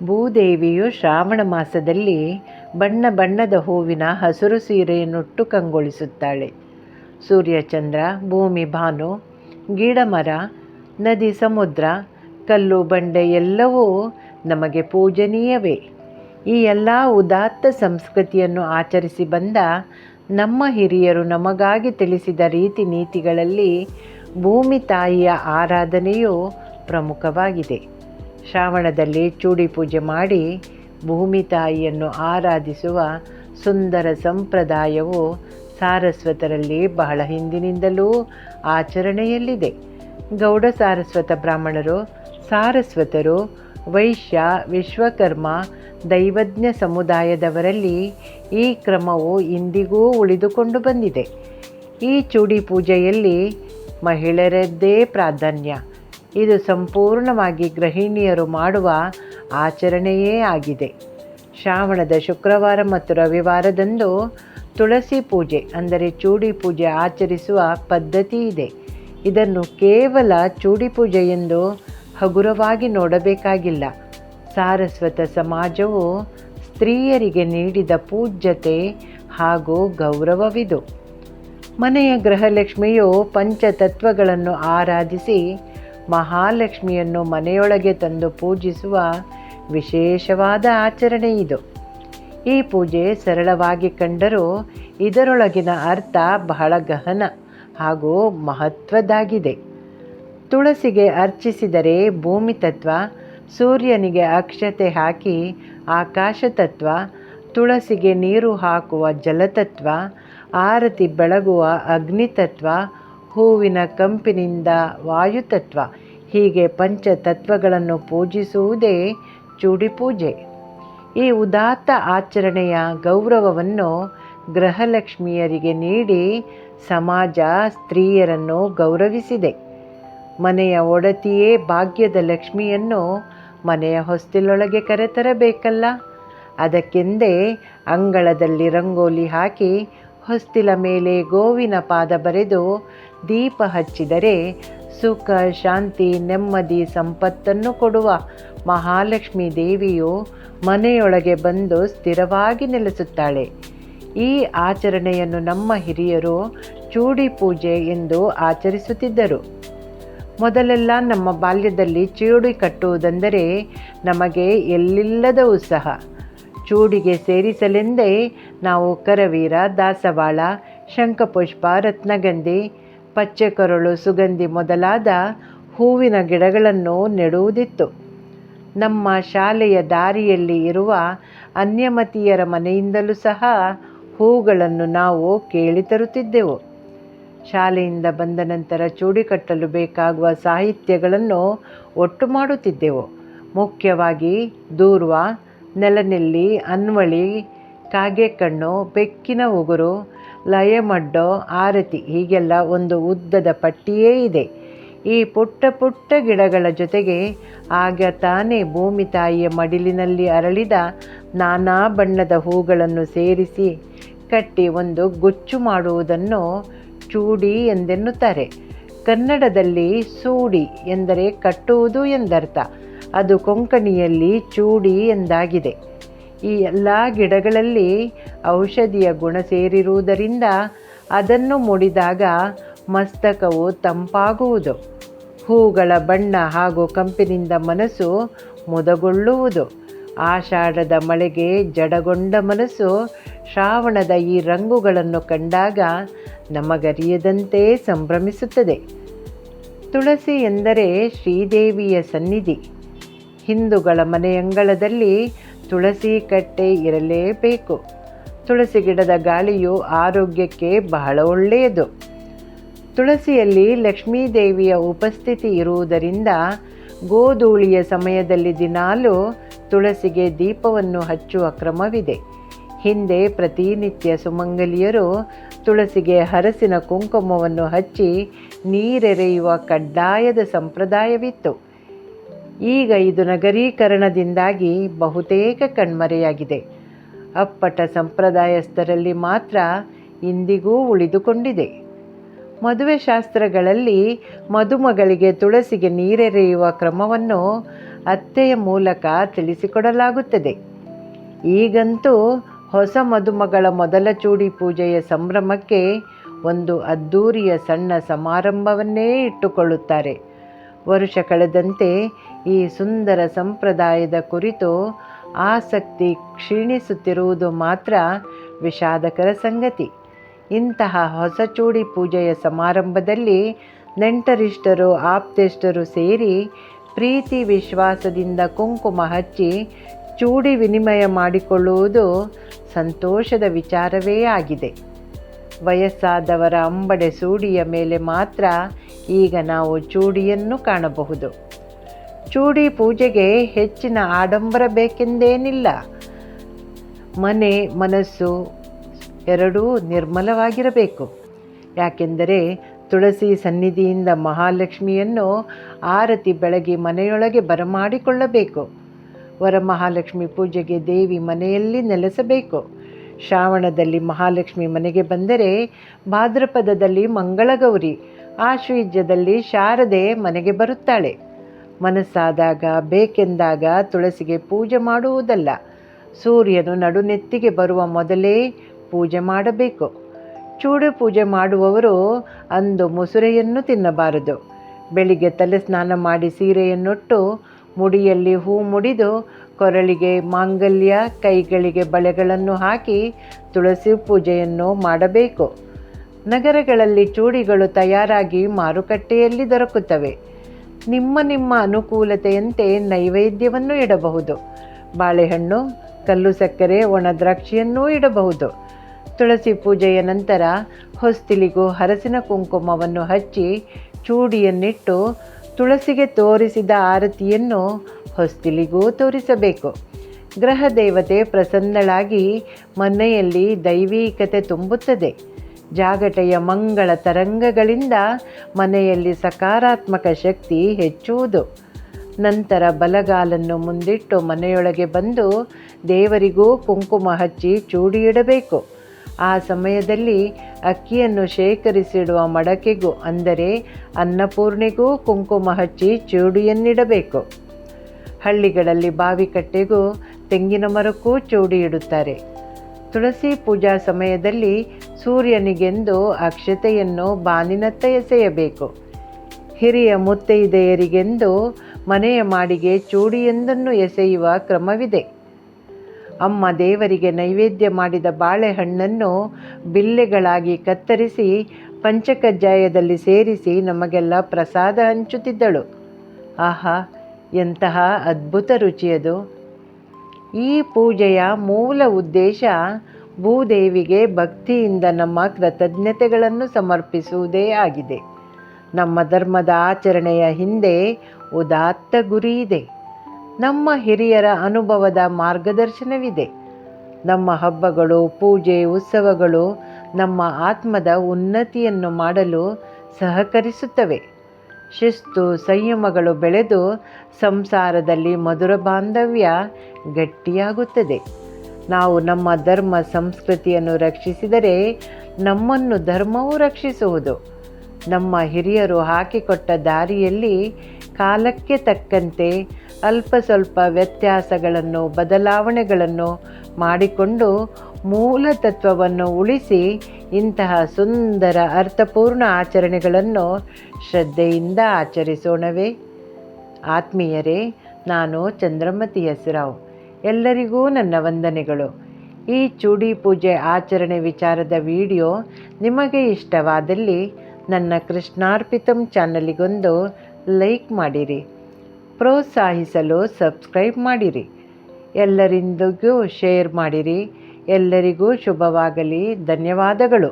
ಭೂದೇವಿಯು ಶ್ರಾವಣ ಮಾಸದಲ್ಲಿ ಬಣ್ಣ ಬಣ್ಣದ ಹೂವಿನ ಹಸಿರು ಸೀರೆಯನ್ನುಟ್ಟು ಕಂಗೊಳಿಸುತ್ತಾಳೆ. ಸೂರ್ಯಚಂದ್ರ, ಭೂಮಿ, ಭಾನು, ಗಿಡಮರ, ನದಿ, ಸಮುದ್ರ, ಕಲ್ಲು ಬಂಡೆ ಎಲ್ಲವೂ ನಮಗೆ ಪೂಜನೀಯವೇ. ಈ ಎಲ್ಲ ಉದಾತ್ತ ಸಂಸ್ಕೃತಿಯನ್ನು ಆಚರಿಸಿ ಬಂದ ನಮ್ಮ ಹಿರಿಯರು ನಮಗಾಗಿ ತಿಳಿಸಿದ ರೀತಿ ನೀತಿಗಳಲ್ಲಿ ಭೂಮಿ ತಾಯಿಯ ಆರಾಧನೆಯು ಪ್ರಮುಖವಾಗಿದೆ. ಶ್ರಾವಣದಲ್ಲಿ ಚೂಡಿ ಪೂಜೆ ಮಾಡಿ ಭೂಮಿ ತಾಯಿಯನ್ನು ಆರಾಧಿಸುವ ಸುಂದರ ಸಂಪ್ರದಾಯವು ಸಾರಸ್ವತರಲ್ಲಿ ಬಹಳ ಹಿಂದಿನಿಂದಲೂ ಆಚರಣೆಯಲ್ಲಿದೆ. ಗೌಡ ಸಾರಸ್ವತ ಬ್ರಾಹ್ಮಣರು, ಸಾರಸ್ವತರು, ವೈಶ್ಯ, ವಿಶ್ವಕರ್ಮ, ದೈವಜ್ಞ ಸಮುದಾಯದವರಲ್ಲಿ ಈ ಕ್ರಮವು ಇಂದಿಗೂ ಉಳಿದುಕೊಂಡು ಬಂದಿದೆ. ಈ ಚೂಡಿ ಪೂಜೆಯಲ್ಲಿ ಮಹಿಳೆಯರದ್ದೇ ಪ್ರಾಧಾನ್ಯ. ಇದು ಸಂಪೂರ್ಣವಾಗಿ ಗೃಹಿಣಿಯರು ಮಾಡುವ ಆಚರಣೆಯೇ ಆಗಿದೆ. ಶ್ರಾವಣದ ಶುಕ್ರವಾರ ಮತ್ತು ರವಿವಾರದಂದು ತುಳಸಿ ಪೂಜೆ ಅಂದರೆ ಚೂಡಿ ಪೂಜೆ ಆಚರಿಸುವ ಪದ್ಧತಿ ಇದೆ. ಇದನ್ನು ಕೇವಲ ಚೂಡಿ ಪೂಜೆ ಎಂದು ಹಗುರವಾಗಿ ನೋಡಬೇಕಾಗಿಲ್ಲ. ಸಾರಸ್ವತ ಸಮಾಜವು ಸ್ತ್ರೀಯರಿಗೆ ನೀಡಿದ ಪೂಜ್ಯತೆ ಹಾಗೂ ಗೌರವವಿದು. ಮನೆಯ ಗೃಹಲಕ್ಷ್ಮಿಯು ಪಂಚತತ್ವಗಳನ್ನು ಆರಾಧಿಸಿ ಮಹಾಲಕ್ಷ್ಮಿಯನ್ನು ಮನೆಯೊಳಗೆ ತಂದು ಪೂಜಿಸುವ ವಿಶೇಷವಾದ ಆಚರಣೆ ಇದು. ಈ ಪೂಜೆ ಸರಳವಾಗಿ ಕಂಡರೂ ಇದರೊಳಗಿನ ಅರ್ಥ ಬಹಳ ಗಹನ ಹಾಗೂ ಮಹತ್ವದ್ದಾಗಿದೆ. ತುಳಸಿಗೆ ಅರ್ಚಿಸಿದರೆ ಭೂಮಿ ತತ್ವ, ಸೂರ್ಯನಿಗೆ ಅಕ್ಷತೆ ಹಾಕಿ ಆಕಾಶ ತತ್ವ, ತುಳಸಿಗೆ ನೀರು ಹಾಕುವ ಜಲತತ್ವ, ಆರತಿ ಬೆಳಗುವ ಅಗ್ನಿತತ್ವ, ಹೂವಿನ ಕಂಪಿನಿಂದ ವಾಯುತತ್ವ, ಹೀಗೆ ಪಂಚತತ್ವಗಳನ್ನು ಪೂಜಿಸುವುದೇ ಚೂಡಿ ಪೂಜೆ. ಈ ಉದಾತ್ತ ಆಚರಣೆಯ ಗೌರವವನ್ನು ಗೃಹಲಕ್ಷ್ಮಿಯರಿಗೆ ನೀಡಿ ಸಮಾಜ ಸ್ತ್ರೀಯರನ್ನು ಗೌರವಿಸಿದೆ. ಮನೆಯ ಒಡತಿಯೇ ಭಾಗ್ಯದ ಲಕ್ಷ್ಮಿಯನ್ನು ಮನೆಯ ಹೊಸ್ತಿಲೊಳಗೆ ಕರೆತರಬೇಕಲ್ಲ. ಅದಕ್ಕೆಂದೇ ಅಂಗಳದಲ್ಲಿ ರಂಗೋಲಿ ಹಾಕಿ ಹೊಸ್ತಿಲ ಮೇಲೆ ಗೋವಿನ ಪಾದ ಬರೆದು ದೀಪ ಹಚ್ಚಿದರೆ ಸುಖ, ಶಾಂತಿ, ನೆಮ್ಮದಿ, ಸಂಪತ್ತನ್ನು ಕೊಡುವ ಮಹಾಲಕ್ಷ್ಮೀ ದೇವಿಯು ಮನೆಯೊಳಗೆ ಬಂದು ಸ್ಥಿರವಾಗಿ ನೆಲೆಸುತ್ತಾಳೆ. ಈ ಆಚರಣೆಯನ್ನು ನಮ್ಮ ಹಿರಿಯರು ಚೂಡಿ ಪೂಜೆ ಎಂದು ಆಚರಿಸುತ್ತಿದ್ದರು. ಮೊದಲೆಲ್ಲ ನಮ್ಮ ಬಾಲ್ಯದಲ್ಲಿ ಚೂಡಿ ಕಟ್ಟುವುದೆಂದರೆ ನಮಗೆ ಎಲ್ಲಿಲ್ಲದ ಉತ್ಸಾಹ. ಚೂಡಿಗೆ ಸೇರಿಸಲೆಂದೇ ನಾವು ಕರವೀರ, ದಾಸವಾಳ, ಶಂಖಪುಷ್ಪ, ರತ್ನಗಂಧಿ, ಪಚ್ಚೆಕರಳು, ಸುಗಂಧಿ ಮೊದಲಾದ ಹೂವಿನ ಗಿಡಗಳನ್ನು ನೆಡುವುದಿತ್ತು. ನಮ್ಮ ಶಾಲೆಯ ದಾರಿಯಲ್ಲಿ ಇರುವ ಅನ್ಯಮತಿಯರ ಮನೆಯಿಂದಲೂ ಸಹ ಹೂಗಳನ್ನು ನಾವು ಕೇಳಿ ತರುತ್ತಿದ್ದೆವು. ಶಾಲೆಯಿಂದ ಬಂದ ನಂತರ ಚೂಡಿ ಕಟ್ಟಲು ಬೇಕಾಗುವ ಸಾಹಿತ್ಯಗಳನ್ನು ಒಟ್ಟು ಮಾಡುತ್ತಿದ್ದೆವು. ಮುಖ್ಯವಾಗಿ ದೂರ್ವ, ನೆಲನೆಲ್ಲಿ, ಅನ್ವಳಿ, ಕಾಗೆಕಣ್ಣು, ಬೆಕ್ಕಿನ ಉಗುರು, ಲಯಮಡ್ಡು, ಆರತಿ ಹೀಗೆಲ್ಲ ಒಂದು ಉದ್ದದ ಪಟ್ಟಿಯೇ ಇದೆ. ಈ ಪುಟ್ಟ ಪುಟ್ಟ ಗಿಡಗಳ ಜೊತೆಗೆ ಆಗ ತಾನೇ ಭೂಮಿ ತಾಯಿಯ ಮಡಿಲಿನಲ್ಲಿ ಅರಳಿದ ನಾನಾ ಬಣ್ಣದ ಹೂಗಳನ್ನು ಸೇರಿಸಿ ಕಟ್ಟಿ ಒಂದು ಗುಚ್ಚು ಮಾಡುವುದನ್ನು ಚೂಡಿ ಎಂದೆನ್ನುತ್ತಾರೆ. ಕನ್ನಡದಲ್ಲಿ ಸೂಡಿ ಎಂದರೆ ಕಟ್ಟುವುದು ಎಂದರ್ಥ. ಅದು ಕೊಂಕಣಿಯಲ್ಲಿ ಚೂಡಿ ಎಂದಾಗಿದೆ. ಈ ಎಲ್ಲ ಗಿಡಗಳಲ್ಲಿ ಔಷಧಿಯ ಗುಣ ಸೇರಿರುವುದರಿಂದ ಅದನ್ನು ಮುಡಿದಾಗ ಮಸ್ತಕವು ತಂಪಾಗುವುದು. ಹೂಗಳ ಬಣ್ಣ ಹಾಗೂ ಕಂಪಿನಿಂದ ಮನಸ್ಸು ಮುದಗೊಳ್ಳುವುದು. ಆಷಾಢದ ಮಳೆಗೆ ಜಡಗೊಂಡ ಮನಸ್ಸು ಶ್ರಾವಣದ ಈ ರಂಗುಗಳನ್ನು ಕಂಡಾಗ ನಮಗರಿಯದಂತೆ ಸಂಭ್ರಮಿಸುತ್ತದೆ. ತುಳಸಿ ಎಂದರೆ ಶ್ರೀದೇವಿಯ ಸನ್ನಿಧಿ. ಹಿಂದೂಗಳ ಮನೆಯಂಗಳದಲ್ಲಿ ತುಳಸಿ ಕಟ್ಟೆ ಇರಲೇಬೇಕು. ತುಳಸಿ ಗಿಡದ ಗಾಳಿಯು ಆರೋಗ್ಯಕ್ಕೆ ಬಹಳ ಒಳ್ಳೆಯದು. ತುಳಸಿಯಲ್ಲಿ ಲಕ್ಷ್ಮೀದೇವಿಯ ಉಪಸ್ಥಿತಿ ಇರುವುದರಿಂದ ಗೋಧೂಳಿಯ ಸಮಯದಲ್ಲಿ ದಿನಾಲೂ ತುಳಸಿಗೆ ದೀಪವನ್ನು ಹಚ್ಚುವ ಕ್ರಮವಿದೆ. ಹಿಂದೆ ಪ್ರತಿನಿತ್ಯ ಸುಮಂಗಲಿಯರು ತುಳಸಿಗೆ ಹರಸಿನ ಕುಂಕುಮವನ್ನು ಹಚ್ಚಿ ನೀರೆರೆಯುವ ಕಡ್ಡಾಯದ ಸಂಪ್ರದಾಯವಿತ್ತು. ಈಗ ಇದು ನಗರೀಕರಣದಿಂದಾಗಿ ಬಹುತೇಕ ಕಣ್ಮರೆಯಾಗಿದೆ. ಅಪ್ಪಟ ಸಂಪ್ರದಾಯಸ್ಥರಲ್ಲಿ ಮಾತ್ರ ಇಂದಿಗೂ ಉಳಿದುಕೊಂಡಿದೆ. ಮದುವೆ ಶಾಸ್ತ್ರಗಳಲ್ಲಿ ಮದುಮಗಳಿಗೆ ತುಳಸಿಗೆ ನೀರೆರೆಯುವ ಕ್ರಮವನ್ನು ಅತ್ತೆಯ ಮೂಲಕ ತಿಳಿಸಿಕೊಡಲಾಗುತ್ತದೆ. ಈಗಂತೂ ಹೊಸ ಮದುಮಗಳ ಮೊದಲ ಚೂಡಿ ಪೂಜೆಯ ಸಂಭ್ರಮಕ್ಕೆ ಒಂದು ಅದ್ಧೂರಿಯ ಸಣ್ಣ ಸಮಾರಂಭವನ್ನೇ ಇಟ್ಟುಕೊಳ್ಳುತ್ತಾರೆ. ವರುಷ ಕಳೆದಂತೆ ಈ ಸುಂದರ ಸಂಪ್ರದಾಯದ ಕುರಿತು ಆಸಕ್ತಿ ಕ್ಷೀಣಿಸುತ್ತಿರುವುದು ಮಾತ್ರ ವಿಷಾದಕರ ಸಂಗತಿ. ಇಂತಹ ಹೊಸ ಚೂಡಿ ಪೂಜೆಯ ಸಮಾರಂಭದಲ್ಲಿ ನೆಂಟರಿಷ್ಟರು ಆಪ್ತೇಷ್ಟರು ಸೇರಿ ಪ್ರೀತಿ ವಿಶ್ವಾಸದಿಂದ ಕುಂಕುಮ ಹಚ್ಚಿ ಚೂಡಿ ವಿನಿಮಯ ಮಾಡಿಕೊಳ್ಳುವುದು ಸಂತೋಷದ ವಿಚಾರವೇ ಆಗಿದೆ. ವಯಸ್ಸಾದವರ ಅಂಬಡೆ ಸೂಡಿಯ ಮೇಲೆ ಮಾತ್ರ ಈಗ ನಾವು ಚೂಡಿಯನ್ನು ಕಾಣಬಹುದು. ಚೂಡಿ ಪೂಜೆಗೆ ಹೆಚ್ಚಿನ ಆಡಂಬರ ಬೇಕೆಂದೇನಿಲ್ಲ. ಮನೆ ಮನಸ್ಸು ಎರಡೂ ನಿರ್ಮಲವಾಗಿರಬೇಕು. ಯಾಕೆಂದರೆ ತುಳಸಿ ಸನ್ನಿಧಿಯಿಂದ ಮಹಾಲಕ್ಷ್ಮಿಯನ್ನು ಆರತಿ ಬೆಳಗಿ ಮನೆಯೊಳಗೆ ಬರಮಾಡಿಕೊಳ್ಳಬೇಕು. ವರಮಹಾಲಕ್ಷ್ಮಿ ಪೂಜೆಗೆ ದೇವಿ ಮನೆಯಲ್ಲಿ ನೆಲೆಸಬೇಕು. ಶ್ರಾವಣದಲ್ಲಿ ಮಹಾಲಕ್ಷ್ಮಿ ಮನೆಗೆ ಬಂದರೆ ಭಾದ್ರಪದದಲ್ಲಿ ಮಂಗಳಗೌರಿ, ಆಶ್ವೀಜ್ಯದಲ್ಲಿ ಶಾರದೆ ಮನೆಗೆ ಬರುತ್ತಾಳೆ. ಮನಸ್ಸಾದಾಗ ಬೇಕೆಂದಾಗ ತುಳಸಿಗೆ ಪೂಜೆ ಮಾಡುವುದಲ್ಲ, ಸೂರ್ಯನು ನಡುನೆತ್ತಿಗೆ ಬರುವ ಮೊದಲೇ ಪೂಜೆ ಮಾಡಬೇಕು. ಚೂಡು ಪೂಜೆ ಮಾಡುವವರು ಅಂದು ಮುಸುರೆಯನ್ನು ತಿನ್ನಬಾರದು. ಬೆಳಿಗ್ಗೆ ತಲೆ ಸ್ನಾನ ಮಾಡಿ ಸೀರೆಯನ್ನುಟ್ಟು ಮುಡಿಯಲ್ಲಿ ಹೂ ಮುಡಿದು ಕೊರಳಿಗೆ ಮಾಂಗಲ್ಯ ಕೈಗಳಿಗೆ ಬಳೆಗಳನ್ನು ಹಾಕಿ ತುಳಸಿ ಪೂಜೆಯನ್ನು ಮಾಡಬೇಕು. ನಗರಗಳಲ್ಲಿ ಚೂಡಿಗಳು ತಯಾರಾಗಿ ಮಾರುಕಟ್ಟೆಯಲ್ಲಿ ದೊರಕುತ್ತವೆ. ನಿಮ್ಮ ನಿಮ್ಮ ಅನುಕೂಲತೆಯಂತೆ ನೈವೇದ್ಯವನ್ನು ಇಡಬಹುದು. ಬಾಳೆಹಣ್ಣು, ಕಲ್ಲು ಸಕ್ಕರೆ, ಒಣ ದ್ರಾಕ್ಷಿಯನ್ನೂ ಇಡಬಹುದು. ತುಳಸಿ ಪೂಜೆಯ ನಂತರ ಹೊಸ್ತಿಲಿಗೂ ಹರಸಿನ ಕುಂಕುಮವನ್ನು ಹಚ್ಚಿ ಚೂಡಿಯನ್ನಿಟ್ಟು ತುಳಸಿಗೆ ತೋರಿಸಿದ ಆರತಿಯನ್ನು ಹೊಸ್ತಿಲಿಗೂ ತೋರಿಸಬೇಕು. ಗ್ರಹ ದೇವತೆ ಪ್ರಸನ್ನಳಾಗಿ ಮನೆಯಲ್ಲಿ ದೈವೀಕತೆ ತುಂಬುತ್ತದೆ. ಜಾಗಟೆಯ ಮಂಗಳ ತರಂಗಗಳಿಂದ ಮನೆಯಲ್ಲಿ ಸಕಾರಾತ್ಮಕ ಶಕ್ತಿ ಹೆಚ್ಚುವುದು. ನಂತರ ಬಲಗಾಲನ್ನು ಮುಂದಿಟ್ಟು ಮನೆಯೊಳಗೆ ಬಂದು ದೇವರಿಗೂ ಕುಂಕುಮ ಹಚ್ಚಿ ಚೂಡಿ ಇಡಬೇಕು. ಆ ಸಮಯದಲ್ಲಿ ಅಕ್ಕಿಯನ್ನು ಶೇಖರಿಸಿಡುವ ಮಡಕೆಗೂ ಅಂದರೆ ಅನ್ನಪೂರ್ಣೆಗೂ ಕುಂಕುಮ ಹಚ್ಚಿ ಚೂಡಿಯನ್ನಿಡಬೇಕು. ಹಳ್ಳಿಗಳಲ್ಲಿ ಬಾವಿಕಟ್ಟೆಗೂ ತೆಂಗಿನ ಮರಕ್ಕೂ ಚೂಡಿ ಇಡುತ್ತಾರೆ. ತುಳಸಿ ಪೂಜಾ ಸಮಯದಲ್ಲಿ ಸೂರ್ಯನಿಗೆಂದು ಅಕ್ಷತೆಯನ್ನು ಬಾನಿನತ್ತ ಎಸೆಯಬೇಕು. ಹಿರಿಯ ಮುತ್ತೈದೆಯರಿಗೆಂದು ಮನೆಯ ಮಾಡಿಗೆ ಚೂಡಿಯೊಂದನ್ನು ಎಸೆಯುವ ಕ್ರಮವಿದೆ. ಅಮ್ಮ ದೇವರಿಗೆ ನೈವೇದ್ಯ ಮಾಡಿದ ಬಾಳೆಹಣ್ಣನ್ನು ಬಿಲ್ಲೆಗಳಾಗಿ ಕತ್ತರಿಸಿ ಪಂಚಕಜ್ಜಾಯದಲ್ಲಿ ಸೇರಿಸಿ ನಮಗೆಲ್ಲ ಪ್ರಸಾದ ಹಂಚುತ್ತಿದ್ದಳು. ಆಹಾ, ಎಂತಹ ಅದ್ಭುತ ರುಚಿಯದು! ಈ ಪೂಜೆಯ ಮೂಲ ಉದ್ದೇಶ ಭೂದೇವಿಗೆ ಭಕ್ತಿಯಿಂದ ನಮ್ಮ ಕೃತಜ್ಞತೆಗಳನ್ನು ಸಮರ್ಪಿಸುವುದೇ ಆಗಿದೆ. ನಮ್ಮ ಧರ್ಮದ ಆಚರಣೆಯ ಹಿಂದೆ ಉದಾತ್ತ ಗುರಿ ಇದೆ. ನಮ್ಮ ಹಿರಿಯರ ಅನುಭವದ ಮಾರ್ಗದರ್ಶನವಿದೆ. ನಮ್ಮ ಹಬ್ಬಗಳು, ಪೂಜೆ, ಉತ್ಸವಗಳು ನಮ್ಮ ಆತ್ಮದ ಉನ್ನತಿಯನ್ನು ಮಾಡಲು ಸಹಕರಿಸುತ್ತವೆ. ಶಿಸ್ತು, ಸಂಯಮಗಳು ಬೆಳೆದು ಸಂಸಾರದಲ್ಲಿ ಮಧುರ ಬಾಂಧವ್ಯ ಗಟ್ಟಿಯಾಗುತ್ತದೆ. ನಾವು ನಮ್ಮ ಧರ್ಮ ಸಂಸ್ಕೃತಿಯನ್ನು ರಕ್ಷಿಸಿದರೆ ನಮ್ಮನ್ನು ಧರ್ಮವು ರಕ್ಷಿಸುವುದು. ನಮ್ಮ ಹಿರಿಯರು ಹಾಕಿಕೊಟ್ಟ ದಾರಿಯಲ್ಲಿ ಕಾಲಕ್ಕೆ ತಕ್ಕಂತೆ ಅಲ್ಪ ಸ್ವಲ್ಪ ವ್ಯತ್ಯಾಸಗಳನ್ನು, ಬದಲಾವಣೆಗಳನ್ನು ಮಾಡಿಕೊಂಡು ಮೂಲ ತತ್ವವನ್ನು ಉಳಿಸಿ ಇಂತಹ ಸುಂದರ ಅರ್ಥಪೂರ್ಣ ಆಚರಣೆಗಳನ್ನು ಶ್ರದ್ಧೆಯಿಂದ ಆಚರಿಸೋಣವೇ? ಆತ್ಮೀಯರೇ, ನಾನು ಚಂದ್ರಮತಿ ಹೆಸರಾವ್. ಎಲ್ಲರಿಗೂ ನನ್ನ ವಂದನೆಗಳು. ಈ ಚೂಡಿ ಪೂಜೆ ಆಚರಣೆ ವಿಚಾರದ ವಿಡಿಯೋ ನಿಮಗೆ ಇಷ್ಟವಾದಲ್ಲಿ ನನ್ನ ಕೃಷ್ಣಾರ್ಪಿತಂ ಚಾನಲಿಗೊಂದು ಲೈಕ್ ಮಾಡಿರಿ. ಪ್ರೋತ್ಸಾಹಿಸಲು ಸಬ್ಸ್ಕ್ರೈಬ್ ಮಾಡಿರಿ. ಎಲ್ಲರಿಂದಿಗೂ ಶೇರ್ ಮಾಡಿರಿ. ಎಲ್ಲರಿಗೂ ಶುಭವಾಗಲಿ. ಧನ್ಯವಾದಗಳು.